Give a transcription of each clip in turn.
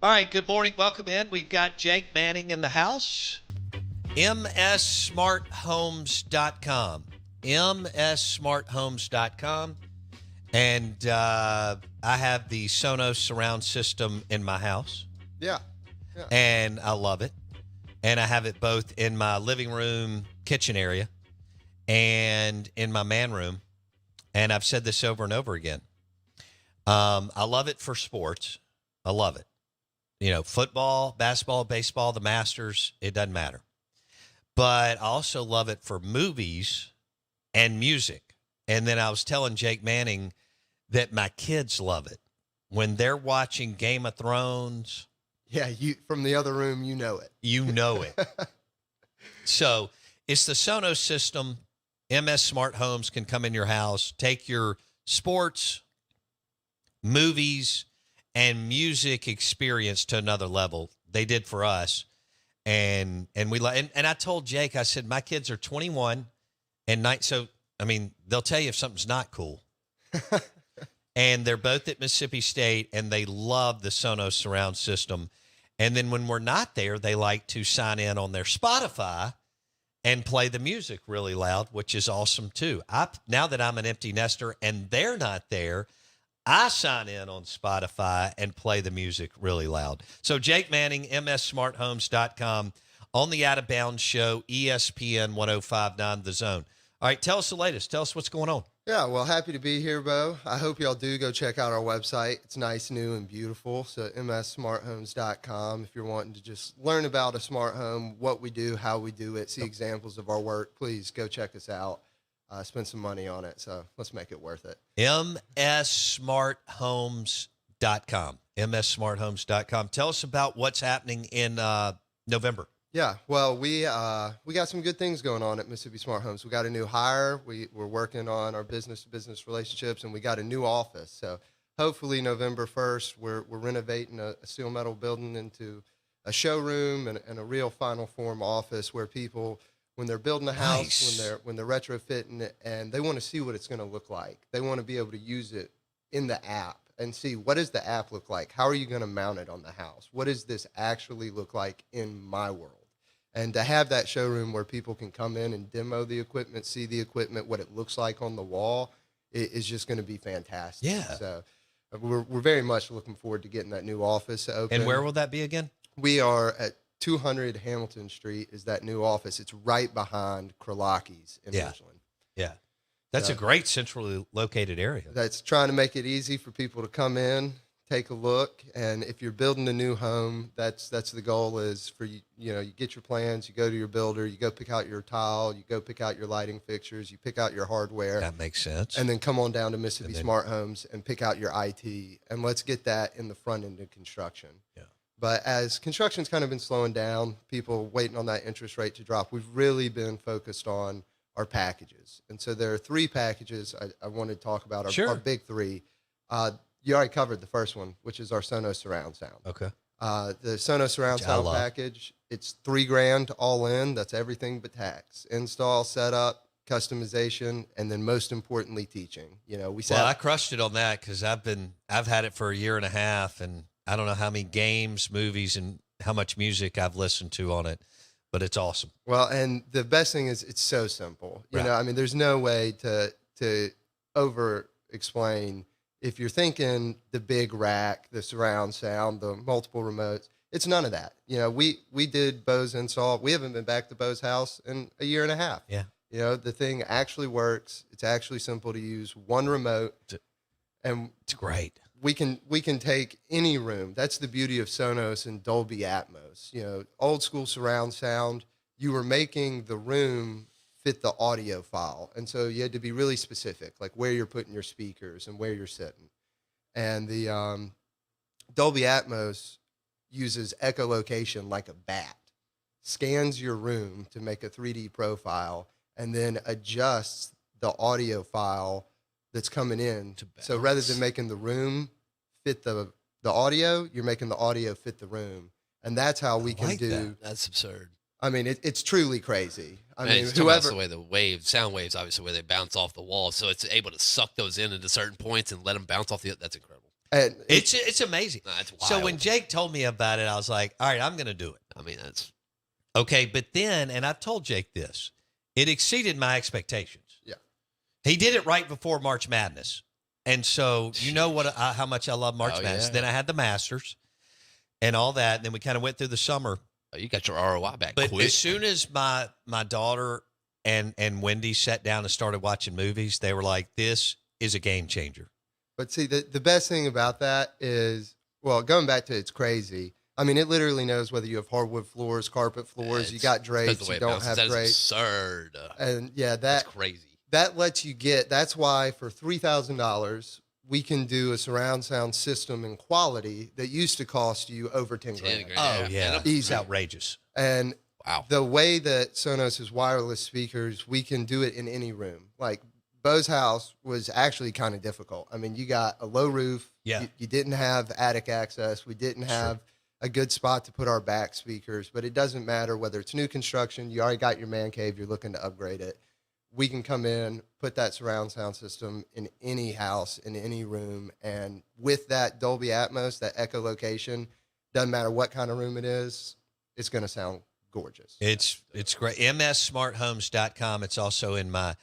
All right, good morning. Welcome in. We've got Jake Manning in the house. MSSmartHomes.com. MSSmartHomes.com. And I have the Sonos surround system in my house, Yeah. Yeah. and I love it. And I have it both in my living room, kitchen area, and in my man room. And I've said this over and over again. I love it for sports. I love it. You know, football, basketball, baseball, the Masters, it doesn't matter. But I also love it for movies and music. And then I was telling Jake Manning that my kids love it. When they're watching Game of Thrones, Yeah, you from the other room, you know it. you know it. So it's the Sonos system. MS Smart Homes can come in your house, take your sports, movies, and music experience to another level. They did for us. And I told Jake, I said, my kids are 21 and 9. So, I mean, they'll tell you if something's not cool. And they're both at Mississippi State, and they love the Sonos surround system. And then when we're not there, they like to sign in on their Spotify and play the music really loud, which is awesome too. Now that I'm an empty nester and they're not there, I sign in on Spotify and play the music really loud. So Jake Manning, MSSmartHomes.com, on the Out of Bounds show, ESPN 1059 The Zone. All right, tell us the latest. Tell us what's going on. Yeah, well, happy to be here, Bo. I hope y'all do go check out our website. It's nice, new, and beautiful. So mssmarthomes.com. If you're wanting to just learn about a smart home, what we do, how we do it, see examples of our work, please go check us out. Spend some money on it. So let's make it worth it. mssmarthomes.com. mssmarthomes.com. Tell us about what's happening in November. Yeah, well, we got some good things going on at Mississippi Smart Homes. We got a new hire. We're working on our business-to-business relationships, and we got a new office. So hopefully November 1st, we're renovating a steel metal building into a showroom and a real final form office where people, when they're building a house, Nice. when they're retrofitting it, and they want to see what it's going to look like. They want to be able to use it in the app and see, what does the app look like? How are you going to mount it on the house? What does this actually look like in my world? And to have that showroom where people can come in and demo the equipment, see the equipment, what it looks like on the wall, is just going to be fantastic. Yeah. So we're very much looking forward to getting that new office open. And where will that be again? We are at 200 Hamilton Street is that new office. It's right behind Kralaki's in Yeah. Richland. Yeah. That's a great centrally located area. That's trying to make it easy for people to come in, take a look, and if you're building a new home, that's the goal is for you. You know, you get your plans, you go to your builder, you go pick out your tile, you go pick out your lighting fixtures, you pick out your hardware, That makes sense. and then come on down to Mississippi And then- Smart Homes and pick out your IT, and let's get that in the front end of construction. Yeah. But as construction's kind of been slowing down, people waiting on that interest rate to drop, we've really been focused on our packages. And so there are 3 packages I wanted to talk about, Sure. our big 3. You already covered the first one, which is our Sonos surround sound. Okay. The Sonos surround Which I sound love. package, it's $3,000 all in. That's everything but tax, install, setup, customization, and then most importantly, teaching. You know, we Well, I sat, crushed it on that because I've had it for a year and a half, and I don't know how many games, movies, and how much music I've listened to on it, but it's awesome. well, and the best thing is it's so simple. You Right. know, I mean, there's no way to over explain. If you're thinking the big rack, the surround sound, the multiple remotes, it's none of that. You know, we did Bo's install. We haven't been back to Bo's house in a year and a half. Yeah. You know, the thing actually works. It's actually simple to use. One remote, and It's great. we can take any room. That's the beauty of Sonos and Dolby Atmos. You know, old school surround sound. You were making the room fit the audio file, and so you had to be really specific, like where you're putting your speakers and where you're sitting. And the Dolby Atmos uses echolocation like a bat, scans your room to make a 3D profile, and then adjusts the audio file that's coming in. So rather balance. than making the room fit the audio, you're making the audio fit the room. And that's how we I can like do. that. That's absurd. I mean, it's truly crazy. I And mean, it's talking about whoever. the way the sound waves, obviously, where they bounce off the wall, so it's able to suck those in into certain points and let them bounce off the. That's incredible. And It's amazing. No, it's So wild. when Jake told me about it, I was like, all right, I'm going to do it. I mean, that's Okay. But then, and I've told Jake this, it exceeded my expectations. Yeah. He did it right before March Madness. And so you know how much I love March Oh, Madness. yeah. Then I had the Masters and all that. And then we kind of went through the summer. you got your ROI back But quick. as soon as my daughter and Wendy sat down and started watching movies, they were like, this is a game changer. But see, the best thing about that is, well, going back to it's crazy. I mean, it literally knows whether you have hardwood floors, carpet floors, you It's- got because drapes, the way you it don't bounces, have that is drapes. absurd. And yeah, That's that crazy. that lets you get, that's why for $3,000, we can do a surround sound system in quality that used to cost you over 10 grand. grand. Oh, Yeah. yeah. And It's Easy. outrageous. And Wow. the way that Sonos is wireless speakers, we can do it in any room. Like Bo's house was actually kind of difficult. I mean, you got a low roof. Yeah. You didn't have attic access. We didn't have a good spot to put our back speakers, but it doesn't matter whether it's new construction, you already got your man cave, you're looking to upgrade it. We can come in, put that surround sound system in any house, in any room. And with that Dolby Atmos, that echolocation, doesn't matter what kind of room it is, it's going to sound gorgeous. It's great. MSSmartHomes.com. It's also in my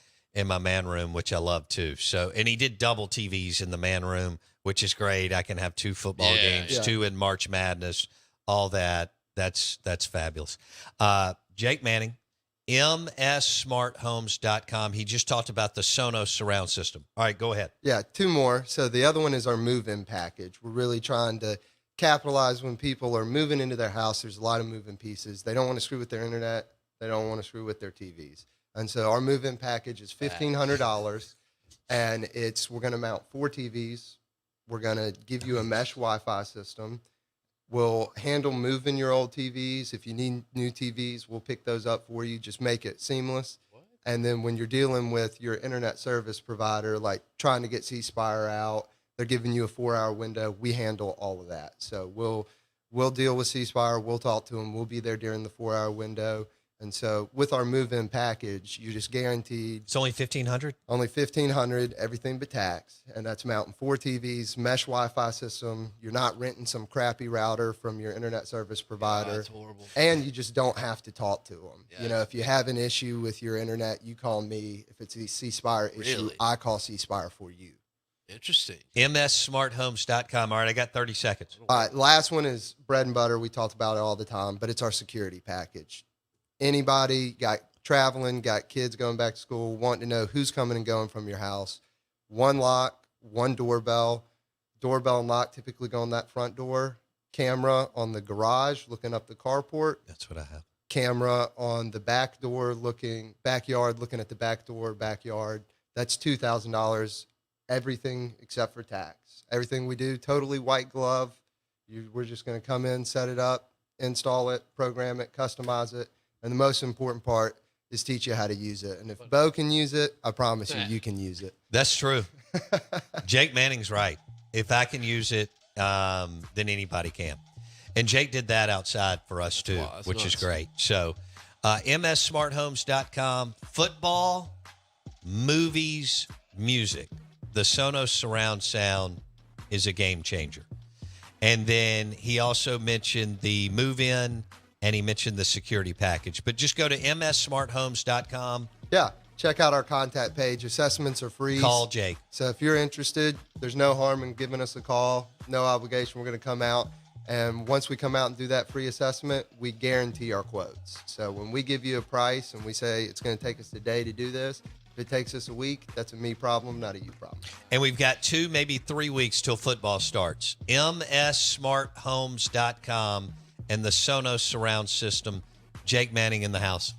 man room, which I love too. So, and he did double TVs in the man room, which is great. I can have 2 football Yeah. games, Yeah. 2 in March Madness, all that. That's fabulous. Jake Manning, MSSmartHomes.com. He just talked about the Sonos surround system. All right, go ahead. Yeah, 2 more. So the other one is our move-in package. We're really trying to capitalize when people are moving into their house. There's a lot of moving pieces. They don't want to screw with their internet. They don't want to screw with their TVs. And so our move-in package is $1,500, and we're going to mount 4 TVs. We're going to give you a mesh Wi-Fi system. We'll handle moving your old TVs. If you need new TVs, we'll pick those up for you. Just make it seamless. And then when you're dealing with your internet service provider, like trying to get C Spire out, they're giving you a 4-hour window. We handle all of that. So we'll deal with C Spire. We'll talk to them. We'll be there during the 4-hour window. And so with our move-in package, you're just guaranteed It's only $1,500. only $1,500, everything but tax, and that's mounting 4 TVs, mesh Wi-Fi system. You're not renting some crappy router from your internet service provider, That's horrible. and you just don't have to talk to them. Yeah. You know, if you have an issue with your internet, you call me. If it's a C Spire issue, Really? I call C Spire for you. Interesting. MSSmartHomes.com. All right, I got 30 seconds. All right, last one is bread and butter. We talked about it all the time, but it's our security package. Anybody got traveling, got kids going back to school, wanting to know who's coming and going from your house. 1 lock, 1 doorbell. Doorbell and lock typically go on that front door. Camera on the garage, looking up the carport. That's what I have. Camera on the back door, backyard, looking at the back door, backyard. That's $2,000. Everything except for tax. Everything we do, totally white glove. We're just going to come in, set it up, install it, program it, customize it. And the most important part is teach you how to use it. And if Bo can use it, I promise you can use it. That's true. Jake Manning's right. If I can use it, then anybody can. And Jake did that outside for us too, Wow, that's which is nuts. great. So, MSSmartHomes.com, football, movies, music. The Sonos surround sound is a game changer. And then he also mentioned the move-in, and he mentioned the security package. But just go to MSSmartHomes.com, Yeah, check out our contact page. Assessments are free. call Jake. So if you're interested, there's no harm in giving us a call. No obligation. We're going to come out. And once we come out and do that free assessment, we guarantee our quotes. So when we give you a price and we say it's going to take us a day to do this, if it takes us a week, that's a me problem, not a you problem. And we've got 2, maybe 3 weeks till football starts. MSSmartHomes.com and the Sonos surround system. Jake Manning in the house.